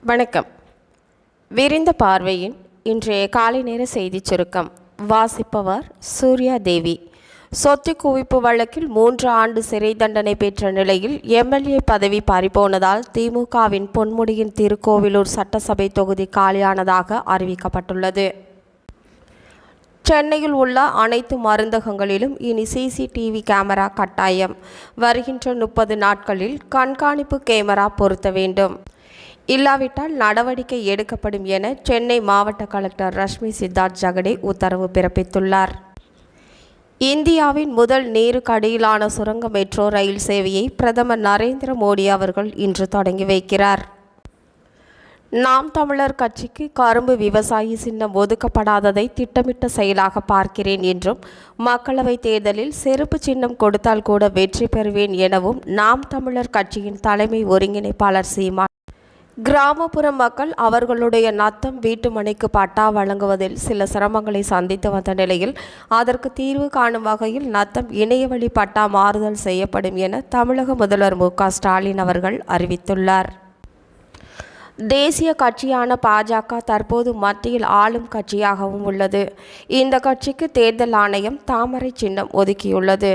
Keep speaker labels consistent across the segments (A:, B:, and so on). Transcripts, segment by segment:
A: வணக்கம். விரிந்த பார்வையின் இன்றைய காலை நேர செய்திச் சுருக்கம் வாசிப்பவர் சூர்யா தேவி. சொத்து குவிப்பு வழக்கில் 3 ஆண்டு சிறை தண்டனை பெற்ற நிலையில் எம்எல்ஏ பதவி பறிபோனதால் திமுகவின் பொன்முடியின் திருக்கோவிலூர் சட்டசபை தொகுதி காலியானதாக அறிவிக்கப்பட்டுள்ளது. சென்னையில் உள்ள அனைத்து மருந்தகங்களிலும் இனி சிசிடிவி கேமரா கட்டாயம். வருகின்ற 30 நாட்களில் கண்காணிப்பு கேமரா பொருத்த வேண்டும். இல்லாவிட்டால் நடவடிக்கை எடுக்கப்படும் என சென்னை மாவட்ட கலெக்டர் ரஷ்மி சித்தார்த் ஜகடே உத்தரவு பிறப்பித்துள்ளார். இந்தியாவின் முதல் நீருக்கடியிலான சுரங்க மெட்ரோ ரயில் சேவையை பிரதமர் நரேந்திர மோடி அவர்கள் இன்று தொடங்கி வைக்கிறார். நாம் தமிழர் கட்சிக்கு கரும்பு விவசாயி சின்னம் ஒதுக்கப்படாததை திட்டமிட்ட செயலாக பார்க்கிறேன் என்றும், மக்களவைத் தேர்தலில் செருப்பு சின்னம் கொடுத்தால் கூட வெற்றி பெறுவேன் எனவும் நாம் தமிழர் கட்சியின் தலைமை ஒருங்கிணைப்பாளர் சீமான் கிராமப்புற மக்கள் அவர்களுடைய நத்தம் வீட்டுமனைக்கு பட்டா வழங்குவதில் சில சிரமங்களை சந்தித்து வந்த நிலையில் அதற்கு தீர்வு காணும் வகையில் நத்தம் இணையவழி பட்டா மாறுதல் செய்யப்படும் என தமிழக முதல்வர் மு.க.ஸ்டாலின் அவர்கள் அறிவித்துள்ளார். தேசிய கட்சியான பாஜக தற்போது மத்தியில் ஆளும் கட்சியாகவும் உள்ளது. இந்த கட்சிக்கு தேர்தல் ஆணையம் தாமரை சின்னம் ஒதுக்கியுள்ளது.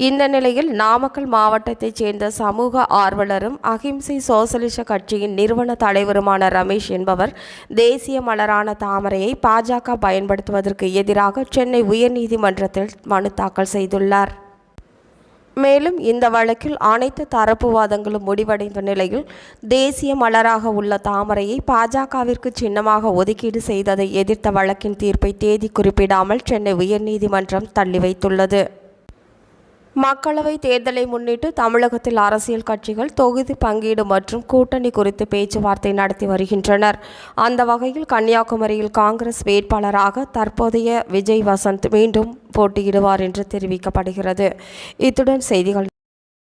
A: இந்த நிலையில் நாமக்கல் மாவட்டத்தைச் சேர்ந்த சமூக ஆர்வலரும் அகிம்சை சோசலிச கட்சியின் நிறுவன தலைவருமான ரமேஷ் என்பவர் தேசிய மலரான தாமரையை பாஜக பயன்படுத்துவதற்கு எதிராக சென்னை உயர்நீதிமன்றத்தில் மனு தாக்கல் செய்துள்ளார். மேலும் இந்த வழக்கில் அனைத்து தரப்பு வாதங்களும் முடிவடைந்த நிலையில் தேசிய மலராக உள்ள தாமரையை பாஜகவிற்கு சின்னமாக ஒதுக்கீடு செய்ததை எதிர்த்த வழக்கின் தீர்ப்பை தேதி குறிப்பிடாமல் சென்னை உயர்நீதிமன்றம் தள்ளி வைத்துள்ளது. மக்களவை தேர்தலை முன்னிட்டு தமிழகத்தில் அரசியல் கட்சிகள் தொகுதி பங்கீடு மற்றும் கூட்டணி குறித்து பேச்சுவார்த்தை நடத்தி வருகின்றனர். அந்த வகையில் கன்னியாகுமரியில் காங்கிரஸ் வேட்பாளராக தற்போதைய விஜய் வசந்த் மீண்டும் போட்டியிடுவார் என்று தெரிவிக்கப்படுகிறது. இத்துடன் செய்திகள்